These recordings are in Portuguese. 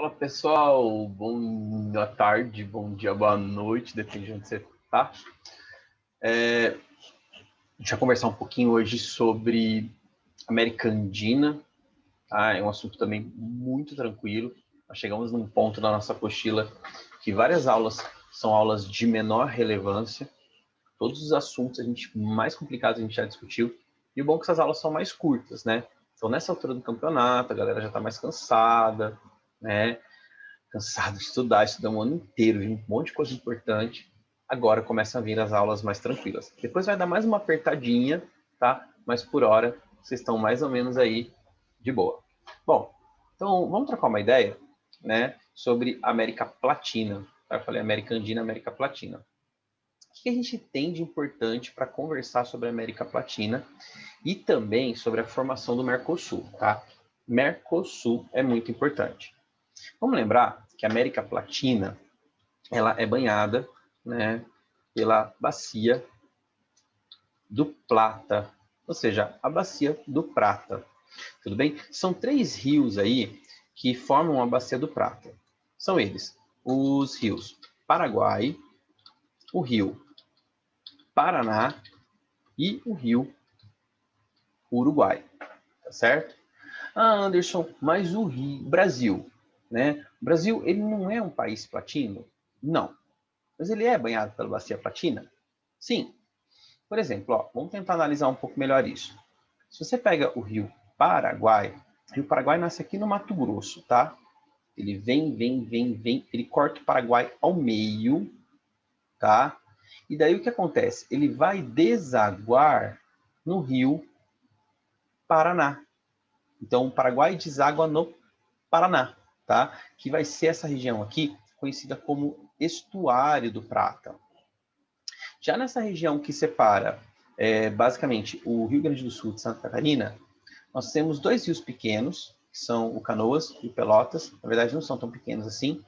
Fala pessoal, boa tarde, bom dia, boa noite, depende de onde você está. A gente vai conversar um pouquinho hoje sobre América Andina, tá? É um assunto também muito tranquilo. Nós chegamos num ponto da nossa apostila que várias aulas são aulas de menor relevância. Todos os assuntos mais complicados a gente já discutiu. E o bom é que essas aulas são mais curtas, né? Então, nessa altura do campeonato, a galera já está mais cansada, né? Cansado de estudar um ano inteiro, um monte de coisa importante. Agora começam a vir as aulas mais tranquilas. Depois vai dar mais uma apertadinha, tá? Mas por hora, vocês estão mais ou menos aí de boa. Bom, então vamos trocar uma ideia, né? Sobre América Latina. Eu falei América Andina, América Latina. O que a gente tem de importante para conversar sobre a América Latina e também sobre a formação do Mercosul, tá? Mercosul é muito importante. Vamos lembrar que a América Latina ela é banhada, né, pela Bacia do Plata, ou seja, a Bacia do Prata. Tudo bem? São 3 rios aí que formam a Bacia do Prata. São eles, os rios Paraguai, o rio Paraná e o rio Uruguai, tá certo? Ah, Anderson, mas o Brasil, né? O Brasil, ele não é um país platino? Não. Mas ele é banhado pela Bacia Platina? Sim. Por exemplo, ó, vamos tentar analisar um pouco melhor isso. Se você pega o rio Paraguai nasce aqui no Mato Grosso, tá? Ele vem, ele corta o Paraguai ao meio, tá? E daí o que acontece? Ele vai desaguar no rio Paraná. Então, o Paraguai deságua no Paraná, tá? Que vai ser essa região aqui conhecida como Estuário do Prata. Já nessa região que separa, basicamente, o Rio Grande do Sul de Santa Catarina, nós temos 2 rios pequenos, que são o Canoas e o Pelotas. Na verdade, não são tão pequenos assim,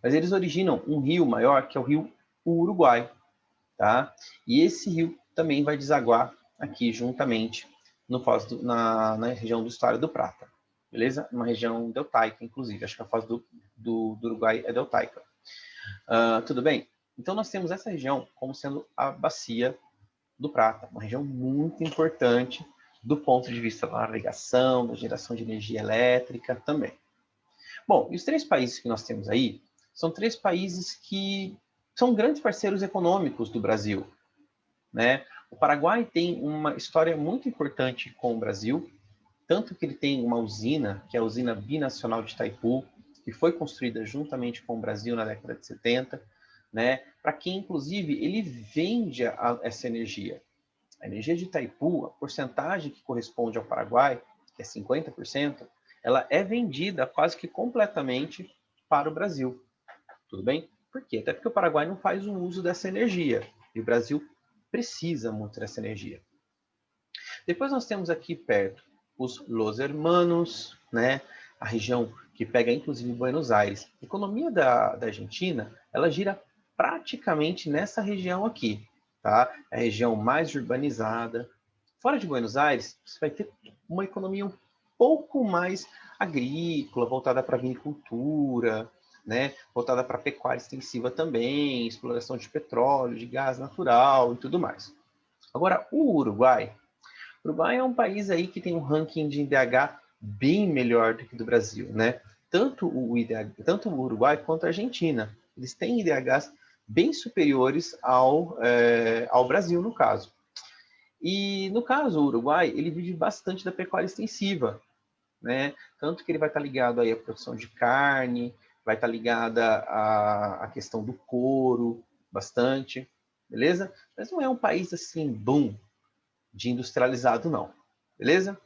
mas eles originam um rio maior, que é o rio Uruguai, tá? E esse rio também vai desaguar aqui juntamente na região do Estuário do Prata, beleza? Uma região deltaica, inclusive. Acho que a foz do Uruguai é deltaica. Tudo bem? Então, nós temos essa região como sendo a Bacia do Prata, uma região muito importante do ponto de vista da navegação, da geração de energia elétrica também. Bom, e os 3 países que nós temos aí são 3 países que são grandes parceiros econômicos do Brasil, né? O Paraguai tem uma história muito importante com o Brasil, tanto que ele tem uma usina, que é a usina binacional de Itaipu, que foi construída juntamente com o Brasil na década de 70, né? Para que, inclusive, ele vende essa energia. A energia de Itaipu, a porcentagem que corresponde ao Paraguai, que é 50%, ela é vendida quase que completamente para o Brasil. Tudo bem? Por quê? Até porque o Paraguai não faz o uso dessa energia. E o Brasil precisa muito dessa energia. Depois nós temos aqui perto os Los Hermanos, né? A região que pega inclusive Buenos Aires. A economia da Argentina, ela gira praticamente nessa região aqui, tá? É a região mais urbanizada. Fora de Buenos Aires, você vai ter uma economia um pouco mais agrícola, voltada para a vinicultura, né? Voltada para a pecuária extensiva também, exploração de petróleo, de gás natural e tudo mais. Agora, o Uruguai é um país aí que tem um ranking de IDH bem melhor do que do Brasil, né? Tanto o Uruguai quanto a Argentina. Eles têm IDHs bem superiores ao Brasil, no caso. E, no caso, o Uruguai, ele vive bastante da pecuária extensiva, né? Tanto que ele vai estar ligado aí à produção de carne, vai estar ligada à questão do couro, bastante, beleza? Mas não é um país assim, boom, de industrializado, não. Beleza?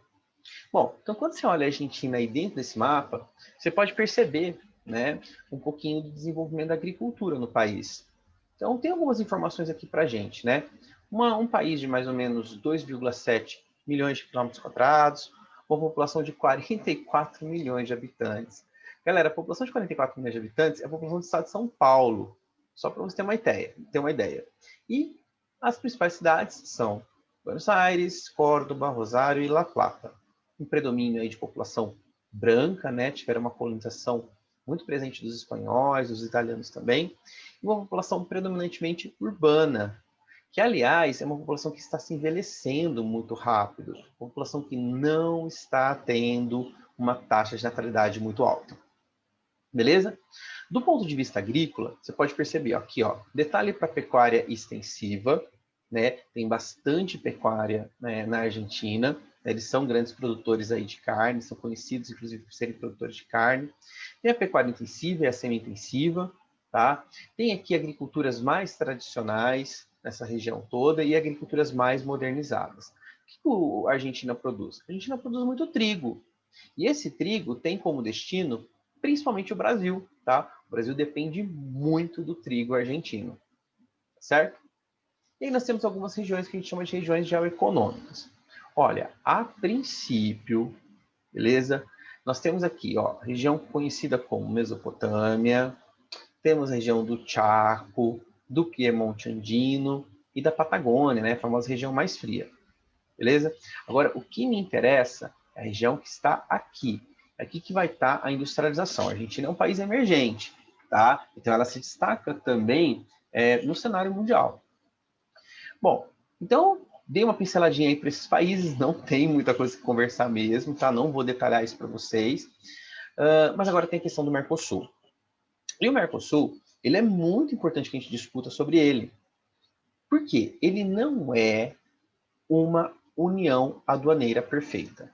Bom, então quando você olha a Argentina aí dentro desse mapa, você pode perceber, né, um pouquinho do desenvolvimento da agricultura no país. Então tem algumas informações aqui para a gente, né? Um país de mais ou menos 2,7 milhões de quilômetros quadrados, uma população de 44 milhões de habitantes. Galera, a população de 44 milhões de habitantes é a população do estado de São Paulo, só para você ter uma ideia. E as principais cidades são Buenos Aires, Córdoba, Rosário e La Plata. Um predomínio aí de população branca, né? Tiveram uma colonização muito presente dos espanhóis, dos italianos também, e uma população predominantemente urbana, que, aliás, é uma população que está se envelhecendo muito rápido, uma população que não está tendo uma taxa de natalidade muito alta. Beleza? Do ponto de vista agrícola, você pode perceber aqui, ó, detalhe para pecuária extensiva, né? Tem bastante pecuária, né, na Argentina. Eles são grandes produtores aí de carne, são conhecidos, inclusive, por serem produtores de carne. Tem a pecuária intensiva e a semi-intensiva, tá? Tem aqui agriculturas mais tradicionais nessa região toda e agriculturas mais modernizadas. O que a Argentina produz? A Argentina produz muito trigo. E esse trigo tem como destino principalmente o Brasil, tá? O Brasil depende muito do trigo argentino, certo? E aí nós temos algumas regiões que a gente chama de regiões geoeconômicas. Olha, a princípio, beleza? Nós temos aqui, ó, região conhecida como Mesopotâmia, temos a região do Chaco, do Piemonte Andino e da Patagônia, né? A famosa região mais fria, beleza? Agora, o que me interessa é a região que está aqui. É aqui que vai estar a industrialização. A Argentina é um país emergente, tá? Então, ela se destaca também no cenário mundial. Bom, então, dei uma pinceladinha aí para esses países, não tem muita coisa que conversar mesmo, tá? Não vou detalhar isso para vocês. Mas agora tem a questão do Mercosul. E o Mercosul, ele é muito importante que a gente discuta sobre ele. Por quê? Ele não é uma união aduaneira perfeita.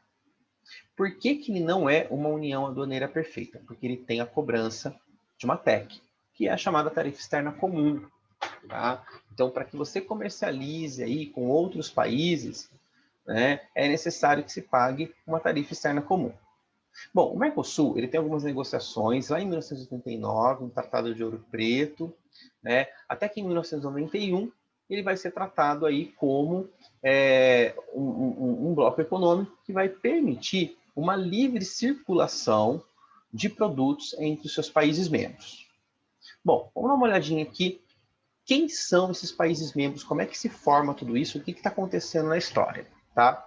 Por que que ele não é uma união aduaneira perfeita? Porque ele tem a cobrança de uma TEC, que é a chamada tarifa externa comum. Tá? Então, para que você comercialize aí com outros países, né, é necessário que se pague uma tarifa externa comum. Bom, o Mercosul ele tem algumas negociações lá em 1989, um Tratado de Ouro Preto, né, até que em 1991 ele vai ser tratado aí como um bloco econômico que vai permitir uma livre circulação de produtos entre os seus países membros. Bom, vamos dar uma olhadinha aqui. Quem são esses países membros? Como é que se forma tudo isso? O que está acontecendo na história? Tá?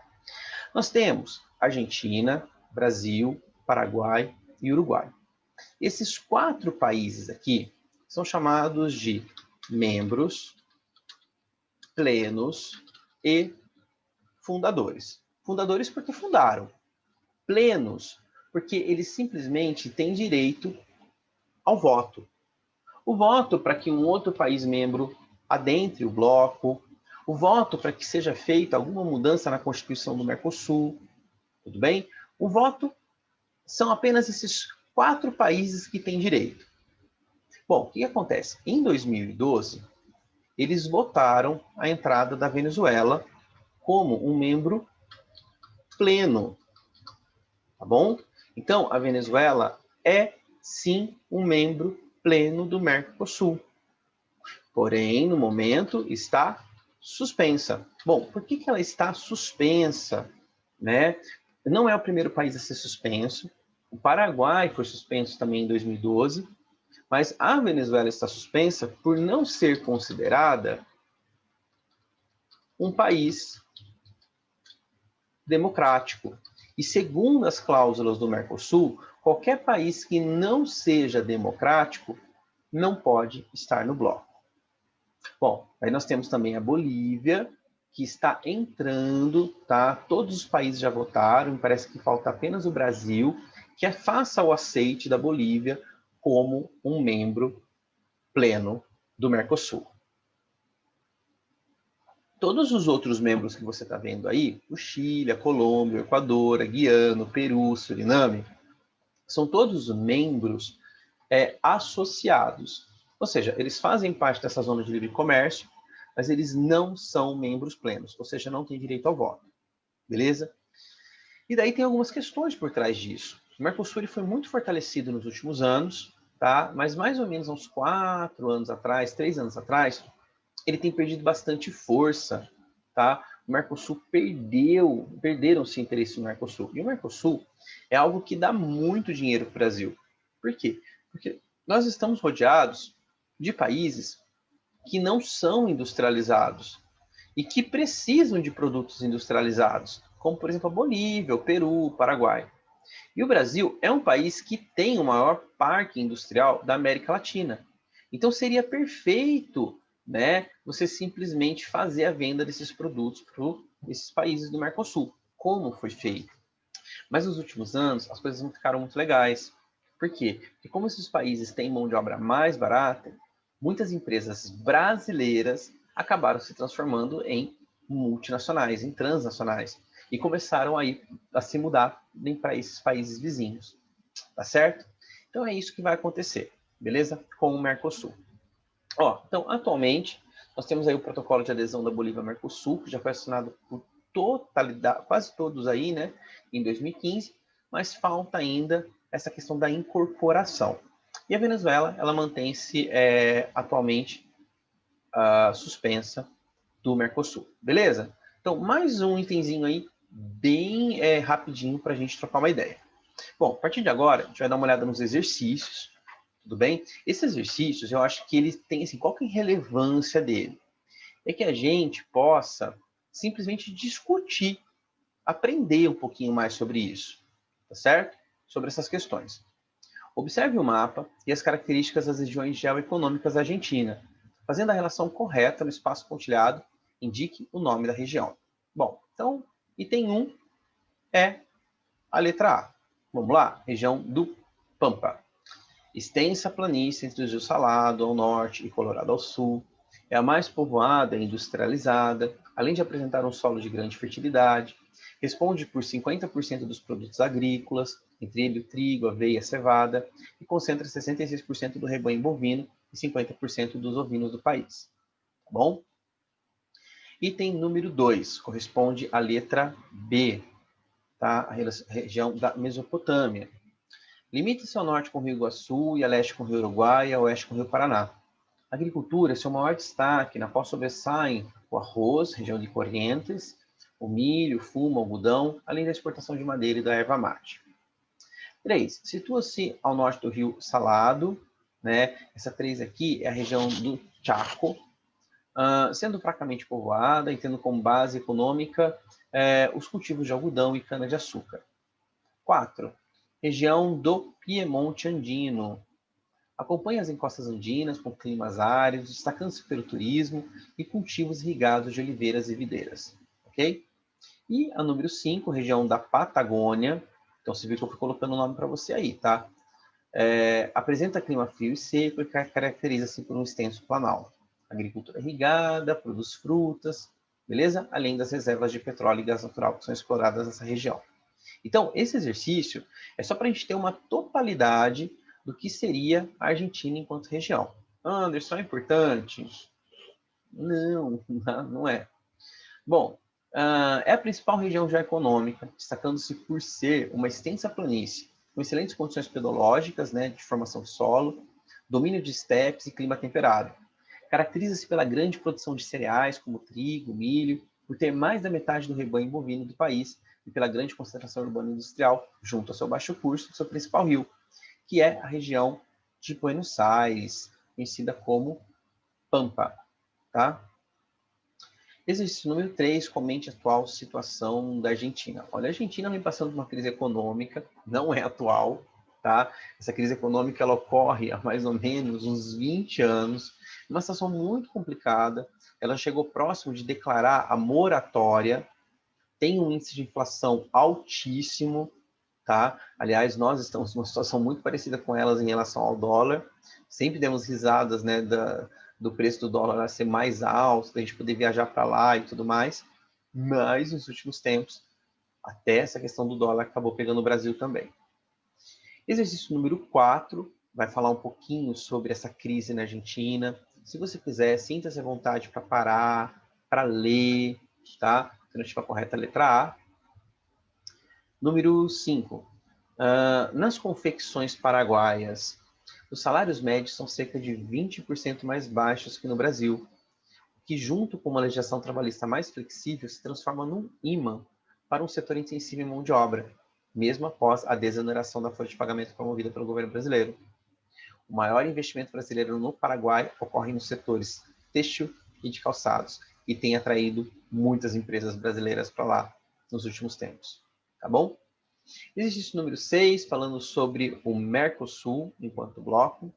Nós temos Argentina, Brasil, Paraguai e Uruguai. Esses 4 países aqui são chamados de membros plenos e fundadores. Fundadores porque fundaram. Plenos porque eles simplesmente têm direito ao voto. O voto para que um outro país membro adentre o bloco, o voto para que seja feita alguma mudança na Constituição do Mercosul, tudo bem? O voto são apenas esses 4 países que têm direito. Bom, o que acontece? Em 2012, eles votaram a entrada da Venezuela como um membro pleno, tá bom? Então, a Venezuela é, sim, um membro pleno do Mercosul. Porém, no momento, está suspensa. Bom, por que ela está suspensa? Né? Não é o primeiro país a ser suspenso. O Paraguai foi suspenso também em 2012, mas a Venezuela está suspensa por não ser considerada um país democrático. E segundo as cláusulas do Mercosul, qualquer país que não seja democrático não pode estar no bloco. Bom, aí nós temos também a Bolívia, que está entrando, tá? Todos os países já votaram, parece que falta apenas o Brasil, que faça o aceite da Bolívia como um membro pleno do Mercosul. Todos os outros membros que você está vendo aí, o Chile, a Colômbia, o Equador, a Guiana, o Peru, o Suriname, são todos membros associados. Ou seja, eles fazem parte dessa zona de livre comércio, mas eles não são membros plenos, ou seja, não têm direito ao voto. Beleza? E daí tem algumas questões por trás disso. O Mercosul foi muito fortalecido nos últimos anos, tá? Mas mais ou menos uns 4 anos atrás, 3 anos atrás, ele tem perdido bastante força, tá? O Mercosul perderam-se interesse no Mercosul. E o Mercosul é algo que dá muito dinheiro para o Brasil. Por quê? Porque nós estamos rodeados de países que não são industrializados e que precisam de produtos industrializados, como, por exemplo, a Bolívia, o Peru, o Paraguai. E o Brasil é um país que tem o maior parque industrial da América Latina. Então seria perfeito, né, você simplesmente fazer a venda desses produtos para esses países do Mercosul, como foi feito. Mas nos últimos anos, as coisas não ficaram muito legais. Por quê? Porque como esses países têm mão de obra mais barata, muitas empresas brasileiras acabaram se transformando em multinacionais, em transnacionais, e começaram a se mudar para esses países vizinhos. Tá certo? Então é isso que vai acontecer, beleza? Com o Mercosul. Ó, então, atualmente, nós temos aí o protocolo de adesão da Bolívia ao Mercosul, que já foi assinado por totalidade, quase todos aí, né, em 2015, mas falta ainda essa questão da incorporação. E a Venezuela, ela mantém-se atualmente suspensa do Mercosul, beleza? Então, mais um itemzinho aí, bem rapidinho para a gente trocar uma ideia. Bom, a partir de agora, a gente vai dar uma olhada nos exercícios, tudo bem? Esses exercícios, eu acho que eles têm, assim, qual que é a relevância dele? É que a gente possa simplesmente discutir, aprender um pouquinho mais sobre isso, tá certo? Sobre essas questões. Observe o mapa e as características das regiões geoeconômicas da Argentina. Fazendo a relação correta no espaço pontilhado, indique o nome da região. Bom, então, item 1 é a letra A. Vamos lá? Região do Pampa. Extensa planície entre o Rio Salado ao norte e Colorado ao sul. É a mais povoada e industrializada, além de apresentar um solo de grande fertilidade. Responde por 50% dos produtos agrícolas, entre ele o trigo, aveia e cevada, e concentra 66% do rebanho bovino e 50% dos ovinos do país. Tá bom? Item número 2 corresponde à letra B, tá? A região da Mesopotâmia. Limita-se ao norte com o Rio Iguaçu e a leste com o Rio Uruguai e a oeste com o Rio Paraná. A agricultura é seu maior destaque, na qual sobressaem o arroz, região de Corrientes, o milho, fumo, algodão, além da exportação de madeira e da erva mate. 3. Situa-se ao norte do Rio Salado, né? Essa 3 aqui é a região do Chaco, sendo fracamente povoada e tendo como base econômica os cultivos de algodão e cana-de-açúcar. 4. Região do Piemonte Andino. Acompanha as encostas andinas com climas áridos, destacando-se pelo turismo e cultivos irrigados de oliveiras e videiras. Ok? E a número 5, região da Patagônia. Então, você viu que eu fui colocando o nome para você aí, tá? Apresenta clima frio e seco e caracteriza-se por um extenso planalto. Agricultura irrigada, produz frutas, beleza? Além das reservas de petróleo e gás natural que são exploradas nessa região. Então, esse exercício é só para a gente ter uma totalidade do que seria a Argentina enquanto região. Anderson, é importante? Não, não é. Bom, é a principal região geoeconômica, destacando-se por ser uma extensa planície, com excelentes condições pedológicas, né, de formação de solo, domínio de estepes e clima temperado. Caracteriza-se pela grande produção de cereais, como trigo, milho, por ter mais da metade do rebanho bovino do país e pela grande concentração urbana e industrial junto ao seu baixo curso, seu principal rio, que é a região de Buenos Aires, conhecida como Pampa. Tá? Exercício número 3, comente a atual situação da Argentina. Olha, a Argentina vem passando por uma crise econômica, não é atual, tá? Essa crise econômica ela ocorre há mais ou menos uns 20 anos, uma situação muito complicada. Ela chegou próximo de declarar a moratória, tem um índice de inflação altíssimo, tá? Aliás, nós estamos numa situação muito parecida com elas em relação ao dólar. Sempre demos risadas, né, do preço do dólar a ser mais alto, da gente poder viajar para lá e tudo mais. Mas, nos últimos tempos, até essa questão do dólar acabou pegando o Brasil também. Exercício número 4 vai falar um pouquinho sobre essa crise na Argentina. Se você quiser, sinta-se à vontade para parar, para ler, tá? Alternativa correta, letra A. Número 5. Nas confecções paraguaias, os salários médios são cerca de 20% mais baixos que no Brasil, que junto com uma legislação trabalhista mais flexível se transforma num imã para um setor intensivo em mão de obra, mesmo após a desoneração da folha de pagamento promovida pelo governo brasileiro. O maior investimento brasileiro no Paraguai ocorre nos setores têxtil e de calçados, e tem atraído muitas empresas brasileiras para lá nos últimos tempos. Tá bom? Existe o número 6, falando sobre o Mercosul enquanto bloco.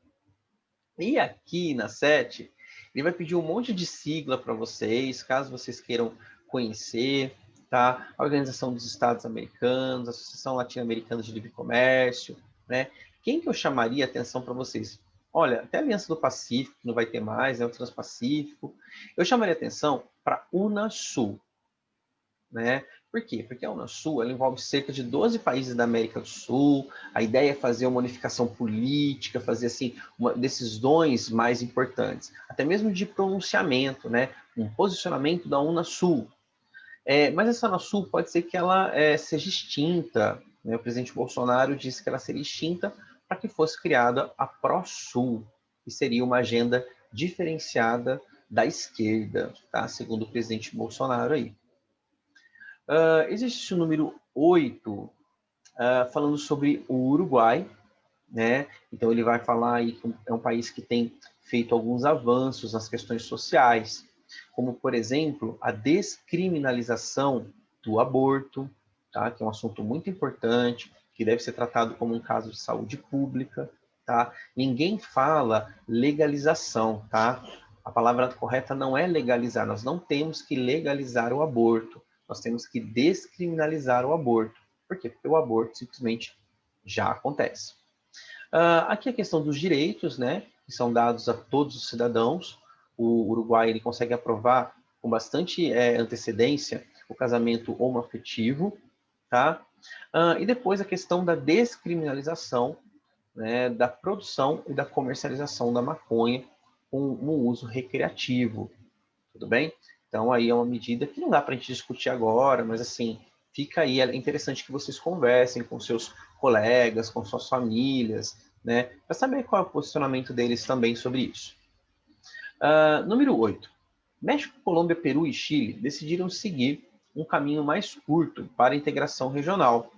E aqui na 7, ele vai pedir um monte de sigla para vocês, caso vocês queiram conhecer, tá? A Organização dos Estados Americanos, a Associação Latino-Americana de Livre Comércio, né? Quem que eu chamaria a atenção para vocês? Olha, até a Aliança do Pacífico, que não vai ter mais, né? O Transpacífico. Eu chamaria atenção para a Unasul, né? Por quê? Porque a Unasul ela envolve cerca de 12 países da América do Sul. A ideia é fazer uma unificação política, fazer assim decisões mais importantes, até mesmo de pronunciamento, né? Um posicionamento da Unasul. Mas essa Unasul pode ser que ela seja extinta, né? O presidente Bolsonaro disse que ela seria extinta para que fosse criada a ProSul, que seria uma agenda diferenciada da esquerda, tá? Segundo o presidente Bolsonaro aí. Existe o número 8, falando sobre o Uruguai, né? Então ele vai falar aí que é um país que tem feito alguns avanços nas questões sociais, como, por exemplo, a descriminalização do aborto, tá? Que é um assunto muito importante, que deve ser tratado como um caso de saúde pública, tá? Ninguém fala legalização, tá? A palavra correta não é legalizar, nós não temos que legalizar o aborto, nós temos que descriminalizar o aborto. Por quê? Porque o aborto simplesmente já acontece. Aqui a questão dos direitos, né, que são dados a todos os cidadãos. O Uruguai ele consegue aprovar com bastante antecedência o casamento homoafetivo, tá? E depois a questão da descriminalização, né, da produção e da comercialização da maconha com um uso recreativo, tudo bem? Então aí é uma medida que não dá para a gente discutir agora, mas assim, fica aí, é interessante que vocês conversem com seus colegas, com suas famílias, né, para saber qual é o posicionamento deles também sobre isso. Número 8. México, Colômbia, Peru e Chile decidiram seguir um caminho mais curto para a integração regional.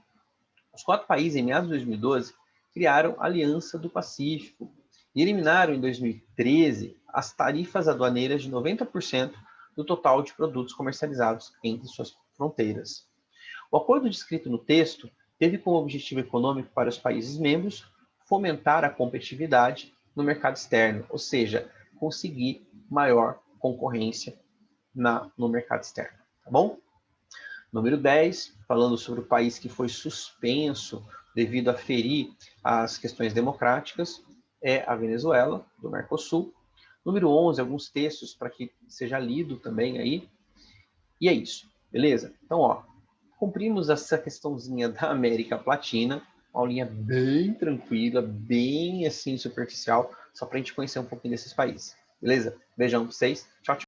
Os 4 países, em meados de 2012, criaram a Aliança do Pacífico e eliminaram em 2013 as tarifas aduaneiras de 90% do total de produtos comercializados entre suas fronteiras. O acordo descrito no texto teve como objetivo econômico para os países membros fomentar a competitividade no mercado externo, ou seja, conseguir maior concorrência no mercado externo, tá bom? Número 10, falando sobre o país que foi suspenso devido a ferir as questões democráticas, é a Venezuela, do Mercosul. Número 11, alguns textos para que seja lido também aí. E é isso, beleza? Então, ó, cumprimos essa questãozinha da América Latina, uma aulinha bem tranquila, bem assim superficial, só para a gente conhecer um pouquinho desses países. Beleza? Beijão para vocês. Tchau, tchau.